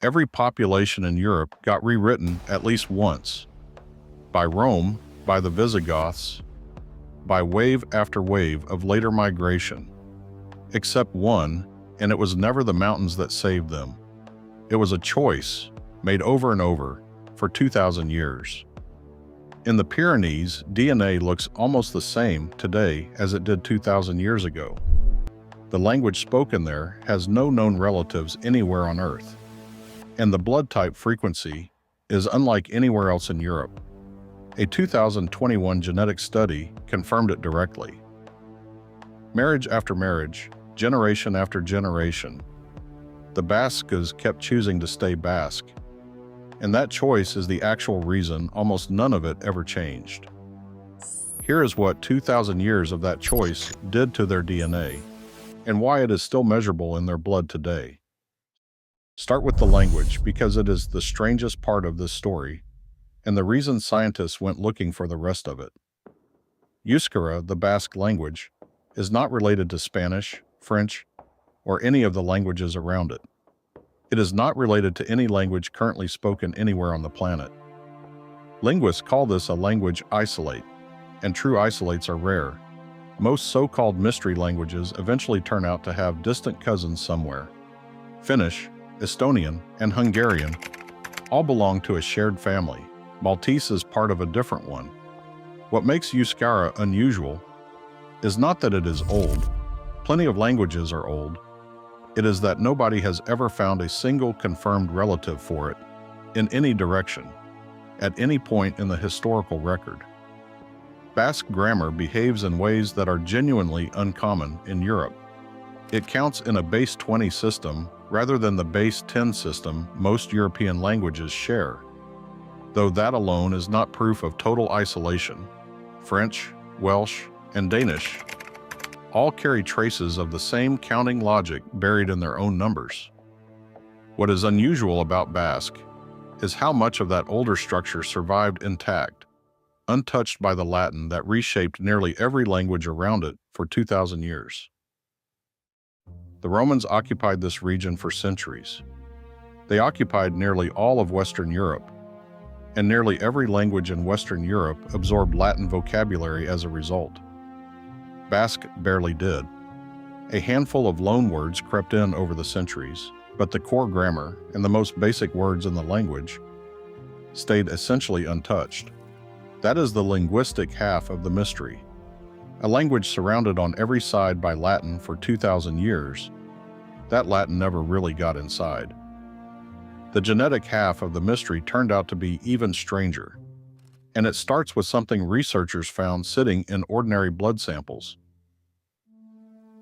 Every population in Europe got rewritten at least once. By Rome, by the Visigoths, by wave after wave of later migration. Except one, and it was never the mountains that saved them. It was a choice, made over and over, for 2,000 years. In the Pyrenees, DNA looks almost the same today as it did 2,000 years ago. The language spoken there has no known relatives anywhere on Earth. And the blood type frequency is unlike anywhere else in Europe. A 2021 genetic study confirmed it directly. Marriage after marriage, generation after generation, the Basques kept choosing to stay Basque. And that choice is the actual reason almost none of it ever changed. Here is what 2,000 years of that choice did to their DNA, and why it is still measurable in their blood today. Start with the language, because it is the strangest part of this story, and the reason scientists went looking for the rest of it. Euskara, the Basque language, is not related to Spanish, French, or any of the languages around it. It is not related to any language currently spoken anywhere on the planet. Linguists call this a language isolate, and true isolates are rare. Most so-called mystery languages eventually turn out to have distant cousins somewhere. Finnish, Estonian, and Hungarian all belong to a shared family. Maltese is part of a different one. What makes Euskara unusual is not that it is old. Plenty of languages are old. It is that nobody has ever found a single confirmed relative for it, in any direction, at any point in the historical record. Basque grammar behaves in ways that are genuinely uncommon in Europe. It counts in a base 20 system rather than the base 10 system most European languages share. Though that alone is not proof of total isolation. French, Welsh, and Danish all carry traces of the same counting logic buried in their own numbers. What is unusual about Basque is how much of that older structure survived intact, untouched by the Latin that reshaped nearly every language around it for 2,000 years. The Romans occupied this region for centuries. They occupied nearly all of Western Europe, and nearly every language in Western Europe absorbed Latin vocabulary as a result. Basque barely did. A handful of loanwords crept in over the centuries, but the core grammar and the most basic words in the language stayed essentially untouched. That is the linguistic half of the mystery. A language surrounded on every side by Latin for 2,000 years, that Latin never really got inside. The genetic half of the mystery turned out to be even stranger. And it starts with something researchers found sitting in ordinary blood samples.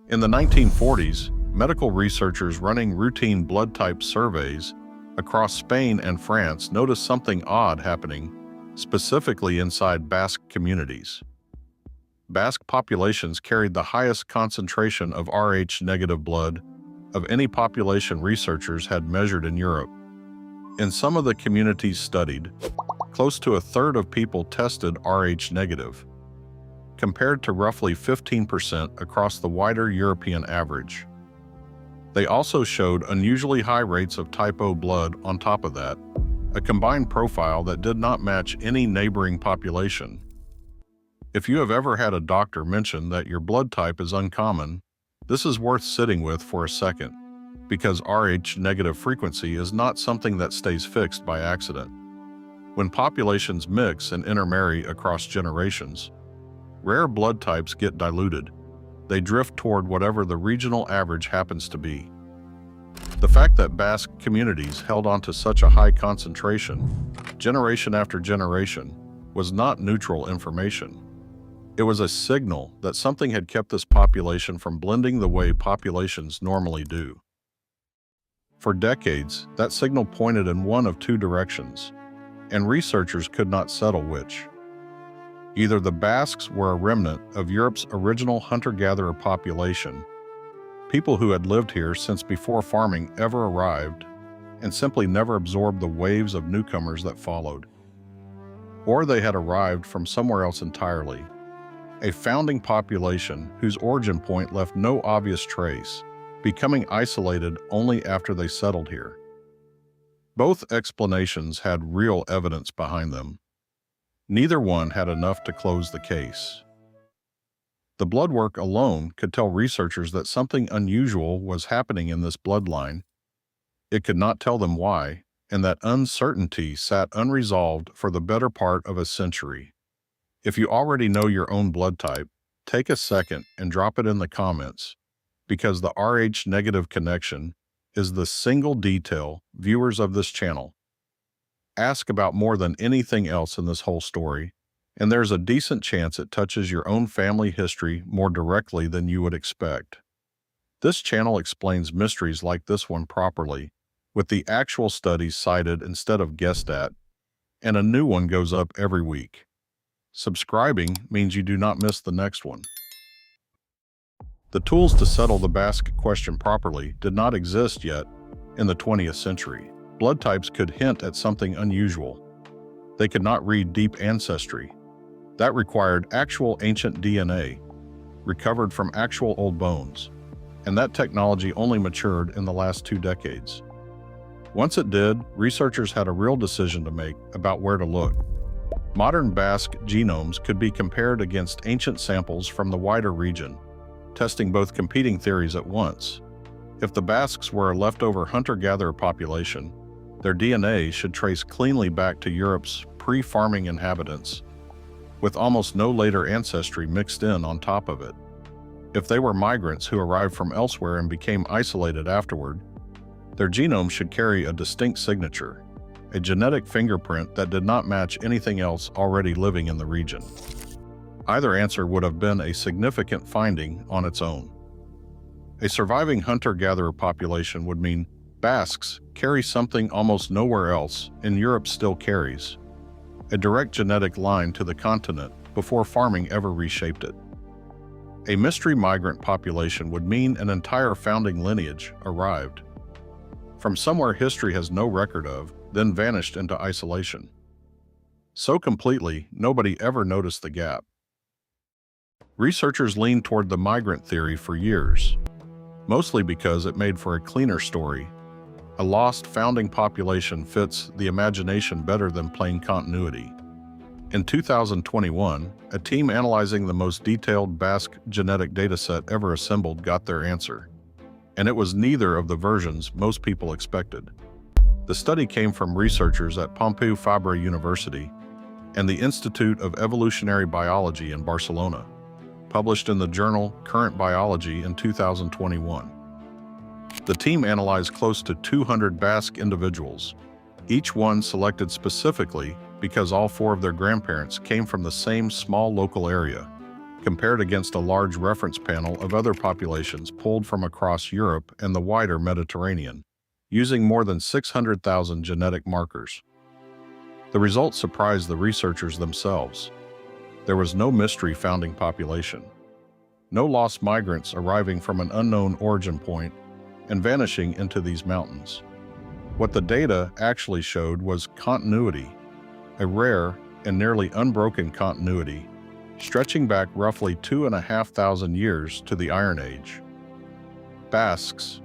In the 1940s, medical researchers running routine blood type surveys across Spain and France noticed something odd happening, specifically inside Basque communities. Basque populations carried the highest concentration of Rh-negative blood of any population researchers had measured in Europe. In some of the communities studied, close to a third of people tested Rh-negative, compared to roughly 15% across the wider European average. They also showed unusually high rates of type O blood on top of that, a combined profile that did not match any neighboring population. If you have ever had a doctor mention that your blood type is uncommon, this is worth sitting with for a second, because Rh-negative frequency is not something that stays fixed by accident. When populations mix and intermarry across generations, rare blood types get diluted. They drift toward whatever the regional average happens to be. The fact that Basque communities held on to such a high concentration, generation after generation, was not neutral information. It was a signal that something had kept this population from blending the way populations normally do. For decades, that signal pointed in one of two directions, and researchers could not settle which. Either the Basques were a remnant of Europe's original hunter-gatherer population, people who had lived here since before farming ever arrived, and simply never absorbed the waves of newcomers that followed. Or they had arrived from somewhere else entirely, a founding population whose origin point left no obvious trace, becoming isolated only after they settled here. Both explanations had real evidence behind them. Neither one had enough to close the case. The blood work alone could tell researchers that something unusual was happening in this bloodline. It could not tell them why, and that uncertainty sat unresolved for the better part of a century. If you already know your own blood type, take a second and drop it in the comments, because the Rh negative connection is the single detail viewers of this channel ask about more than anything else in this whole story, and there's a decent chance it touches your own family history more directly than you would expect. This channel explains mysteries like this one properly, with the actual studies cited instead of guessed at, and a new one goes up every week. Subscribing means you do not miss the next one. The tools to settle the Basque question properly did not exist yet in the 20th century. Blood types could hint at something unusual. They could not read deep ancestry. That required actual ancient DNA, recovered from actual old bones, and that technology only matured in the last 2 decades. Once it did, researchers had a real decision to make about where to look. Modern Basque genomes could be compared against ancient samples from the wider region, testing both competing theories at once. If the Basques were a leftover hunter-gatherer population, their DNA should trace cleanly back to Europe's pre-farming inhabitants, with almost no later ancestry mixed in on top of it. If they were migrants who arrived from elsewhere and became isolated afterward, their genome should carry a distinct signature, a genetic fingerprint that did not match anything else already living in the region. Either answer would have been a significant finding on its own. A surviving hunter-gatherer population would mean Basques carry something almost nowhere else in Europe still carries, a direct genetic line to the continent before farming ever reshaped it. A mystery migrant population would mean an entire founding lineage arrived from somewhere history has no record of, then vanished into isolation. So completely, nobody ever noticed the gap. Researchers leaned toward the migrant theory for years, mostly because it made for a cleaner story. A lost founding population fits the imagination better than plain continuity. In 2021, a team analyzing the most detailed Basque genetic dataset ever assembled got their answer, and it was neither of the versions most people expected. The study came from researchers at Pompeu Fabra University and the Institute of Evolutionary Biology in Barcelona, published in the journal Current Biology in 2021. The team analyzed close to 200 Basque individuals, each one selected specifically because all 4 of their grandparents came from the same small local area, compared against a large reference panel of other populations pulled from across Europe and the wider Mediterranean, using more than 600,000 genetic markers. The results surprised the researchers themselves. There was no mystery founding population, no lost migrants arriving from an unknown origin point and vanishing into these mountains. What the data actually showed was continuity, a rare and nearly unbroken continuity, stretching back roughly 2,500 years to the Iron Age. Basques.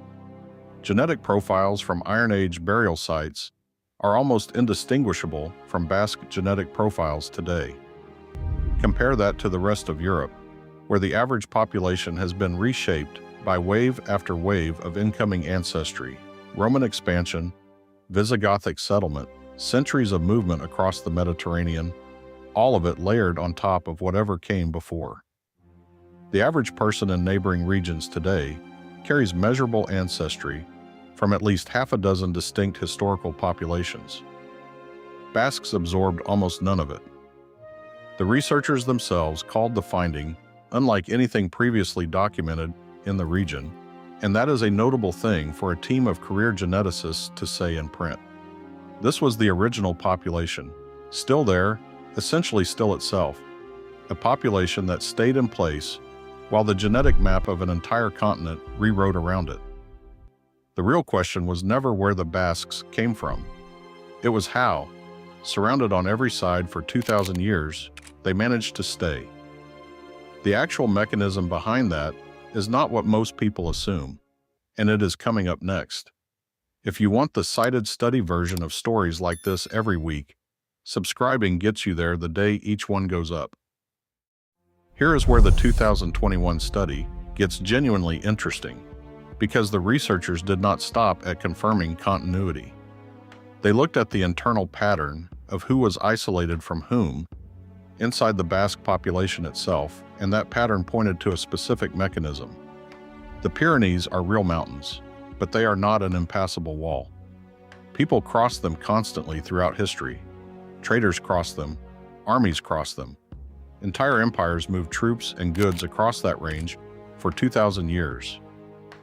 Genetic profiles from Iron Age burial sites are almost indistinguishable from Basque genetic profiles today. Compare that to the rest of Europe, where the average population has been reshaped by wave after wave of incoming ancestry, Roman expansion, Visigothic settlement, centuries of movement across the Mediterranean, all of it layered on top of whatever came before. The average person in neighboring regions today carries measurable ancestry from at least half a dozen distinct historical populations. Basques absorbed almost none of it. The researchers themselves called the finding unlike anything previously documented in the region, and that is a notable thing for a team of career geneticists to say in print. This was the original population, still there, essentially still itself, a population that stayed in place while the genetic map of an entire continent rewrote around it. The real question was never where the Basques came from. It was how, surrounded on every side for 2,000 years, they managed to stay. The actual mechanism behind that is not what most people assume, and it is coming up next. If you want the cited study version of stories like this every week, subscribing gets you there the day each one goes up. Here is where the 2021 study gets genuinely interesting, because the researchers did not stop at confirming continuity. They looked at the internal pattern of who was isolated from whom inside the Basque population itself, and that pattern pointed to a specific mechanism. The Pyrenees are real mountains, but they are not an impassable wall. People cross them constantly throughout history. Traders cross them, armies cross them. Entire empires moved troops and goods across that range for 2,000 years.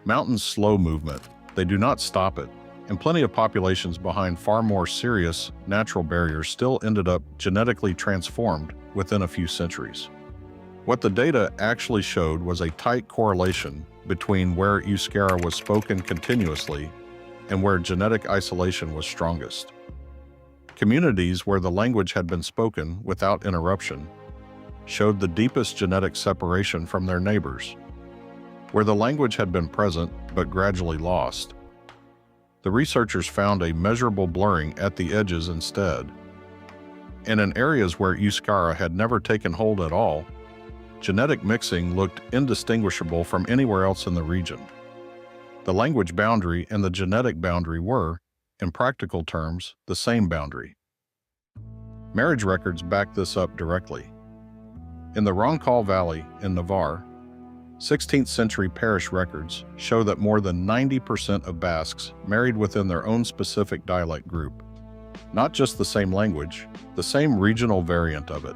Mountains slow movement, they do not stop it, and plenty of populations behind far more serious natural barriers still ended up genetically transformed within a few centuries. What the data actually showed was a tight correlation between where Euskara was spoken continuously and where genetic isolation was strongest. Communities where the language had been spoken without interruption showed the deepest genetic separation from their neighbors. Where the language had been present but gradually lost, the researchers found a measurable blurring at the edges instead. And in areas where Euskara had never taken hold at all, genetic mixing looked indistinguishable from anywhere else in the region. The language boundary and the genetic boundary were, in practical terms, the same boundary. Marriage records back this up directly. In the Roncal Valley in Navarre, 16th century parish records show that more than 90% of Basques married within their own specific dialect group. Not just the same language, the same regional variant of it.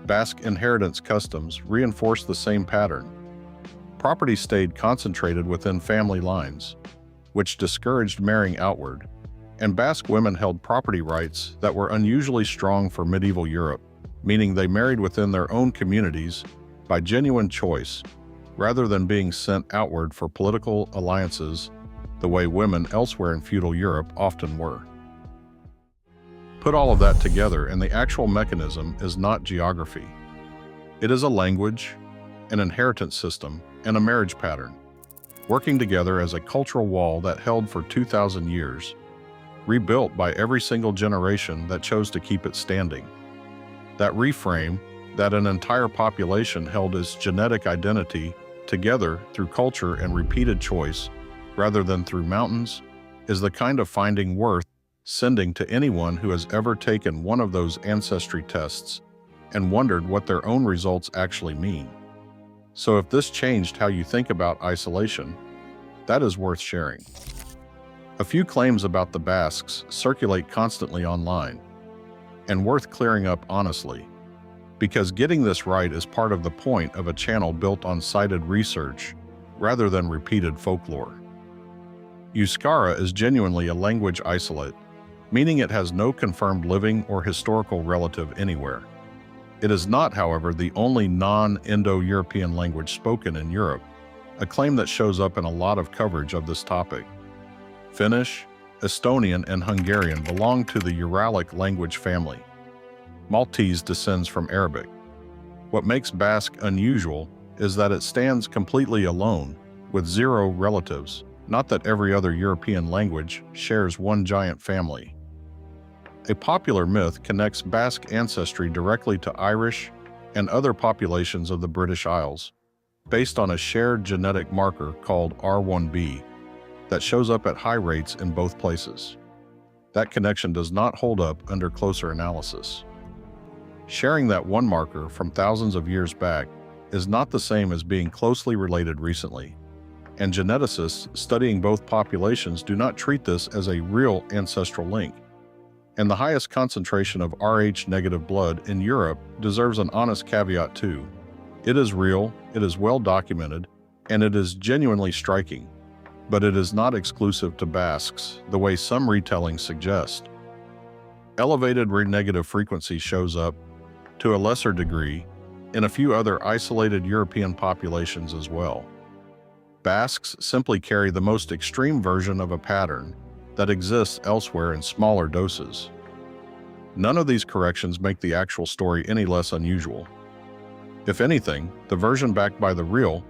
Basque inheritance customs reinforced the same pattern. Property stayed concentrated within family lines, which discouraged marrying outward, and Basque women held property rights that were unusually strong for medieval Europe, meaning they married within their own communities by genuine choice, rather than being sent outward for political alliances the way women elsewhere in feudal Europe often were. Put all of that together, and the actual mechanism is not geography. It is a language, an inheritance system, and a marriage pattern, working together as a cultural wall that held for 2,000 years, rebuilt by every single generation that chose to keep it standing. That reframe, that an entire population held its genetic identity together through culture and repeated choice, rather than through mountains, is the kind of finding worth sending to anyone who has ever taken one of those ancestry tests and wondered what their own results actually mean. So if this changed how you think about isolation, that is worth sharing. A few claims about the Basques circulate constantly online, and worth clearing up honestly, because getting this right is part of the point of a channel built on cited research rather than repeated folklore. Euskara is genuinely a language isolate, meaning it has no confirmed living or historical relative anywhere. It is not, however, the only non-Indo-European language spoken in Europe, a claim that shows up in a lot of coverage of this topic. Finnish, Estonian, and Hungarian belong to the Uralic language family. Maltese descends from Arabic. What makes Basque unusual is that it stands completely alone, with zero relatives, not that every other European language shares one giant family. A popular myth connects Basque ancestry directly to Irish and other populations of the British Isles, based on a shared genetic marker called R1b that shows up at high rates in both places. That connection does not hold up under closer analysis. Sharing that one marker from thousands of years back is not the same as being closely related recently, and geneticists studying both populations do not treat this as a real ancestral link. And the highest concentration of Rh-negative blood in Europe deserves an honest caveat too. It is real, it is well documented, and it is genuinely striking. But it is not exclusive to Basques, the way some retellings suggest. Elevated Rh-negative frequency shows up, to a lesser degree, in a few other isolated European populations as well. Basques simply carry the most extreme version of a pattern that exists elsewhere in smaller doses. None of these corrections make the actual story any less unusual. If anything, the version backed by the real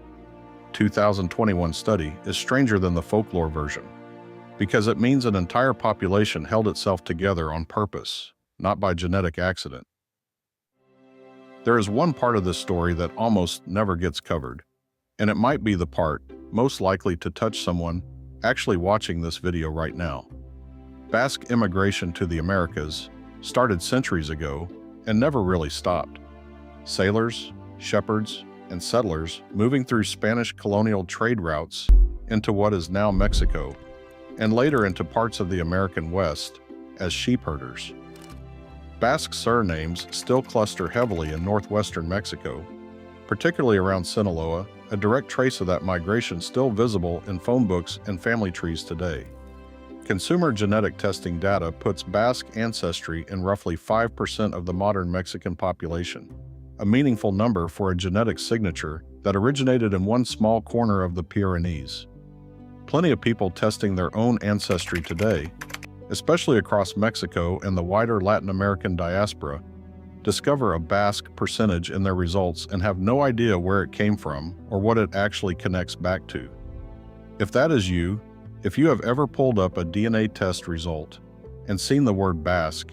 2021 study is stranger than the folklore version. because it means an entire population held itself together on purpose, not by genetic accident. There is one part of this story that almost never gets covered, and it might be the part most likely to touch someone actually watching this video right now. Basque immigration to the Americas started centuries ago and never really stopped. Sailors, shepherds, and settlers moving through Spanish colonial trade routes into what is now Mexico, and later into parts of the American West as sheep herders. Basque surnames still cluster heavily in northwestern Mexico, particularly around Sinaloa, a direct trace of that migration still visible in phone books and family trees today. Consumer genetic testing data puts Basque ancestry in roughly 5% of the modern Mexican population, a meaningful number for a genetic signature that originated in one small corner of the Pyrenees. Plenty of people testing their own ancestry today, especially across Mexico and the wider Latin American diaspora, discover a Basque percentage in their results and have no idea where it came from or what it actually connects back to. If that is you, if you have ever pulled up a DNA test result and seen the word Basque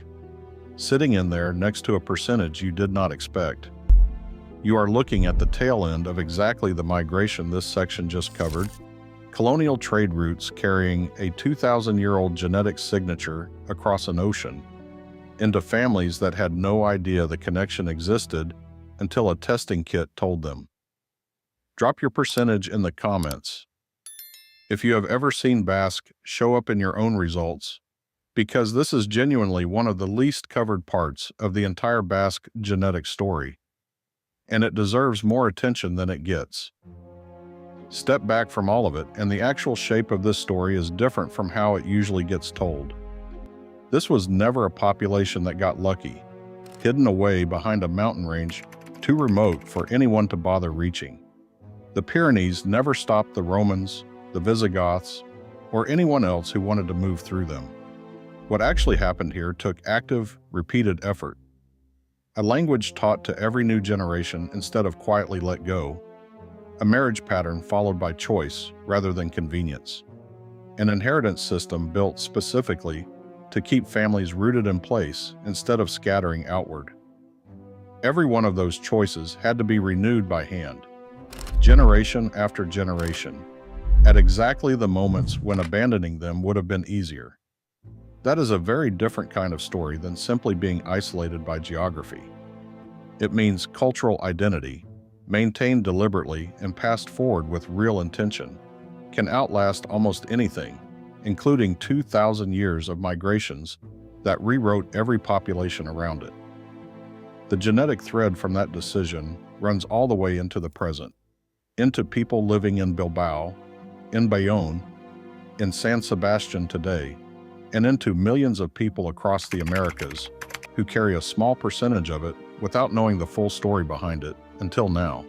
sitting in there next to a percentage you did not expect, you are looking at the tail end of exactly the migration this section just covered: colonial trade routes carrying a 2,000-year-old genetic signature across an ocean into families that had no idea the connection existed until a testing kit told them. Drop your percentage in the comments if you have ever seen Basque show up in your own results, because this is genuinely one of the least covered parts of the entire Basque genetic story, and it deserves more attention than it gets. Step back from all of it, and the actual shape of this story is different from how it usually gets told. This was never a population that got lucky, hidden away behind a mountain range too remote for anyone to bother reaching. The Pyrenees never stopped the Romans, the Visigoths, or anyone else who wanted to move through them. What actually happened here took active, repeated effort. A language taught to every new generation instead of quietly let go. A marriage pattern followed by choice rather than convenience. An inheritance system built specifically to keep families rooted in place instead of scattering outward. Every one of those choices had to be renewed by hand, generation after generation, at exactly the moments when abandoning them would have been easier. That is a very different kind of story than simply being isolated by geography. It means cultural identity, maintained deliberately and passed forward with real intention, can outlast almost anything, including 2,000 years of migrations that rewrote every population around it. The genetic thread from that decision runs all the way into the present, into people living in Bilbao, in Bayonne, in San Sebastian today, and into millions of people across the Americas who carry a small percentage of it without knowing the full story behind it until now.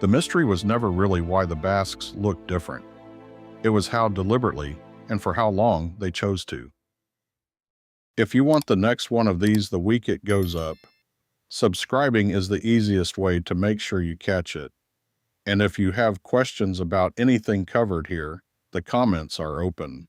The mystery was never really why the Basques looked different. It was how deliberately and for how long they chose to. If you want the next one of these the week it goes up, subscribing is the easiest way to make sure you catch it. And if you have questions about anything covered here, the comments are open.